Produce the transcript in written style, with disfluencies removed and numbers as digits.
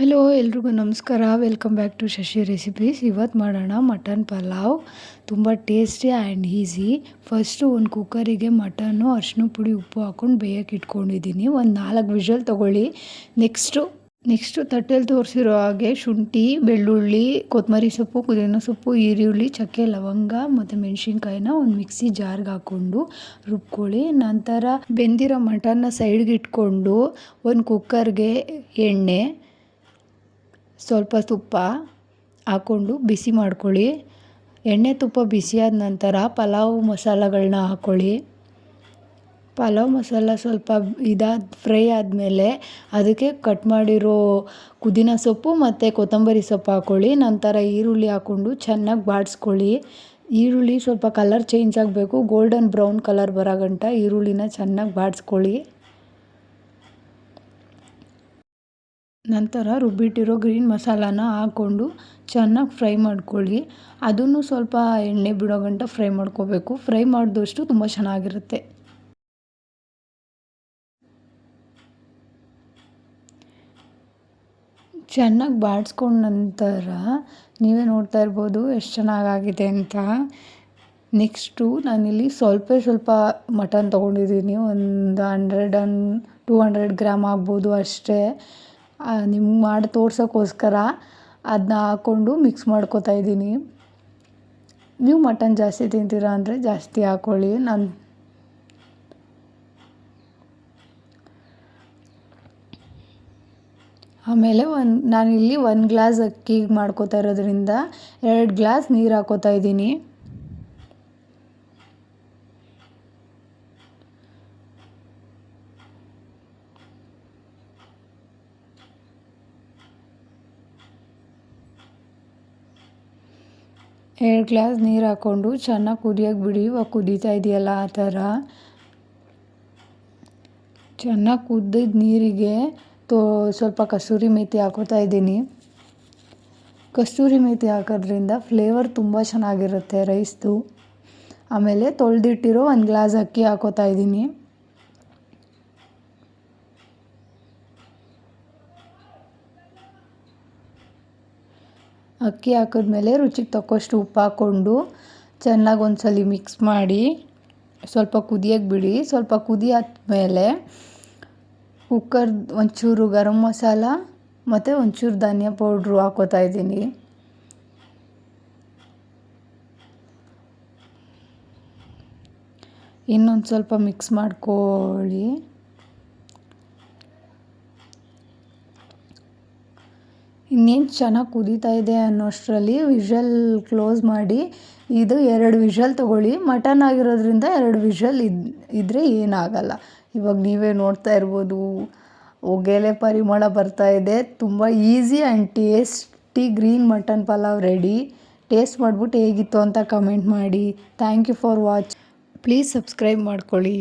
Hello ಎಲ್ರಿಗೂ ನಮಸ್ಕಾರ. Welcome back to Shashi recipes. ಇವತ್ತು ಮಾಡೋಣ ಮಟನ್ ಪಲಾವ್. ತುಂಬ ಟೇಸ್ಟಿ ಆ್ಯಂಡ್ ಈಸಿ. ಫಸ್ಟು ಒಂದು ಕುಕ್ಕರಿಗೆ ಮಟನ್ನು ಅರಿಶಿನ ಪುಡಿ ಉಪ್ಪು ಹಾಕ್ಕೊಂಡು ಬೇಯಕ್ಕೆ ಇಟ್ಕೊಂಡಿದ್ದೀನಿ. ಒಂದು 4 ವಿಷಲ್ ತೊಗೊಳ್ಳಿ. ನೆಕ್ಸ್ಟು ತಟ್ಟೆಯಲ್ಲಿ ತೋರಿಸಿರೋ ಹಾಗೆ ಶುಂಠಿ, ಬೆಳ್ಳುಳ್ಳಿ, ಕೊತ್ತಂಬರಿ ಸೊಪ್ಪು, ಪುದೀನ ಸೊಪ್ಪು, ಈರುಳ್ಳಿ, ಚಕ್ಕೆ, ಲವಂಗ ಮತ್ತು ಮೆಣಸಿನ್ಕಾಯಿನ ಒಂದು ಮಿಕ್ಸಿ ಜಾರ್ಗೆ ಹಾಕ್ಕೊಂಡು ರುಬ್ಕೊಳ್ಳಿ. ನಂತರ ಬೆಂದಿರೋ ಮಟನ್ನ ಸೈಡ್ಗೆ ಇಟ್ಕೊಂಡು ಒಂದು ಕುಕ್ಕರ್ಗೆ ಎಣ್ಣೆ, ಸ್ವಲ್ಪ ತುಪ್ಪ ಹಾಕ್ಕೊಂಡು ಬಿಸಿ ಮಾಡ್ಕೊಳ್ಳಿ. ಎಣ್ಣೆ ತುಪ್ಪ ಬಿಸಿಯಾದ ನಂತರ ಪಲಾವ್ ಮಸಾಲಗಳನ್ನ ಹಾಕ್ಕೊಳ್ಳಿ. ಪಲಾವ್ ಮಸಾಲ ಸ್ವಲ್ಪ ಫ್ರೈ ಆದಮೇಲೆ ಅದಕ್ಕೆ ಕಟ್ ಮಾಡಿರೋ ಪುದೀನ ಸೊಪ್ಪು ಮತ್ತು ಕೊತ್ತಂಬರಿ ಸೊಪ್ಪು ಹಾಕ್ಕೊಳ್ಳಿ. ನಂತರ ಈರುಳ್ಳಿ ಹಾಕ್ಕೊಂಡು ಚೆನ್ನಾಗಿ ಬಾಡಿಸ್ಕೊಳ್ಳಿ. ಈರುಳ್ಳಿ ಸ್ವಲ್ಪ ಕಲರ್ ಚೇಂಜ್ ಆಗಬೇಕು, ಗೋಲ್ಡನ್ ಬ್ರೌನ್ ಕಲರ್ ಬರೋ ಗಂಟ ಈರುಳ್ಳಿನ ಚೆನ್ನಾಗಿ ಬಾಡಿಸ್ಕೊಳ್ಳಿ. ನಂತರ ರುಬ್ಬಿಟ್ಟಿರೋ ಗ್ರೀನ್ ಮಸಾಲಾನ ಹಾಕ್ಕೊಂಡು ಚೆನ್ನಾಗಿ ಫ್ರೈ ಮಾಡ್ಕೊಳ್ಳಿ. ಅದನ್ನು ಸ್ವಲ್ಪ ಎಣ್ಣೆ ಬಿಡೋ ಗಂಟ ಫ್ರೈ ಮಾಡ್ಕೋಬೇಕು. ಫ್ರೈ ಮಾಡಿದಷ್ಟು ತುಂಬ ಚೆನ್ನಾಗಿರುತ್ತೆ. ಚೆನ್ನಾಗಿ ಬಾಡಿಸ್ಕೊಂಡ ನಂತರ ನೀವೇ ನೋಡ್ತಾ ಇರ್ಬೋದು ಎಷ್ಟು ಚೆನ್ನಾಗಾಗಿದೆ ಅಂತ. ನೆಕ್ಸ್ಟು ನಾನಿಲ್ಲಿ ಸ್ವಲ್ಪ ಮಟನ್ ತೊಗೊಂಡಿದ್ದೀನಿ. ಒಂದು 100-200 ಗ್ರಾಮ್ ಆಗ್ಬೋದು ಅಷ್ಟೇ. ನಿಮ್ಗೆ ಮಾಡಿ ತೋರ್ಸೋಕ್ಕೋಸ್ಕರ ಅದನ್ನ ಹಾಕ್ಕೊಂಡು ಮಿಕ್ಸ್ ಮಾಡ್ಕೊತಾ ಇದ್ದೀನಿ. ನೀವು ಮಟನ್ ಜಾಸ್ತಿ ತಿಂತೀರಾ ಅಂದರೆ ಜಾಸ್ತಿ ಹಾಕ್ಕೊಳ್ಳಿ. ಆಮೇಲೆ ನಾನಿಲ್ಲಿ 1 ಗ್ಲಾಸ್ ಅಕ್ಕಿಗೆ ಮಾಡ್ಕೊತಾ ಇರೋದ್ರಿಂದ 2 ಗ್ಲಾಸ್ ನೀರು ಹಾಕ್ಕೋತಾ ಇದ್ದೀನಿ. ಎರಡು ಗ್ಲಾಸ್ ನೀರು ಹಾಕ್ಕೊಂಡು ಚೆನ್ನಾಗಿ ಕುದಿಯೋಕೆ ಬಿಡಿ. ಇವಾಗ ಕುದೀತಾ ಇದೆಯಲ್ಲ ಆ ಥರ. ಚೆನ್ನಾಗಿ ಕುದ್ದಿದ್ದ ನೀರಿಗೆ ಸ್ವಲ್ಪ ಕಸೂರಿ ಮೇಥಿ ಹಾಕೋತಾ ಇದ್ದೀನಿ. ಕಸೂರಿ ಮೇಥಿ ಹಾಕೋದ್ರಿಂದ ಫ್ಲೇವರ್ ತುಂಬ ಚೆನ್ನಾಗಿರುತ್ತೆ ರೈಸ್ದು. ಆಮೇಲೆ ತೊಳೆದಿಟ್ಟಿರೋ 1 ಗ್ಲಾಸ್ ಅಕ್ಕಿ ಹಾಕೋತಾ ಇದ್ದೀನಿ. ಅಕ್ಕಿ ಹಾಕಿದ್ಮೇಲೆ ರುಚಿಗೆ ತಕ್ಕಷ್ಟು ಉಪ್ಪು ಹಾಕ್ಕೊಂಡು ಚೆನ್ನಾಗಿ ಒಂದ್ಸಲ ಮಿಕ್ಸ್ ಮಾಡಿ ಸ್ವಲ್ಪ ಕುದಿಯೋಕೆ ಬಿಡಿ. ಸ್ವಲ್ಪ ಕುದಿ ಆದಮೇಲೆ ಒಂಚೂರು ಗರಂ ಮಸಾಲ ಮತ್ತು ಒಂಚೂರು ಧನಿಯಾ ಪೌಡ್ರು ಹಾಕ್ಕೋತಾ ಇದ್ದೀನಿ. ಇನ್ನೊಂದು ಸ್ವಲ್ಪ ಮಿಕ್ಸ್ ಮಾಡ್ಕೊಳ್ಳಿ. ಇನ್ನೇನು ಚೆನ್ನಾಗಿ ಕುದೀತಾ ಇದೆ ಅನ್ನೋಷ್ಟರಲ್ಲಿ ವಿಷಲ್ ಕ್ಲೋಸ್ ಮಾಡಿ. ಇದು 2 ವಿಷಲ್ ತೊಗೊಳ್ಳಿ. ಮಟನ್ ಆಗಿರೋದ್ರಿಂದ 2 ವಿಷಲ್ ಇದ್ದರೆ ಏನಾಗಲ್ಲ. ಇವಾಗ ನೀವೇ ನೋಡ್ತಾ ಇರ್ಬೋದು ಹೊಗೆಲೆ ಪರಿಮಳ ಬರ್ತಾ ಇದೆ. ತುಂಬ easy and tasty green mutton pulao ready. Taste ಮಾಡಿಬಿಟ್ಟು ಹೇಗಿತ್ತು ಅಂತ ಕಮೆಂಟ್ ಮಾಡಿ. Thank you for watch. Please subscribe ಮಾಡ್ಕೊಳ್ಳಿ.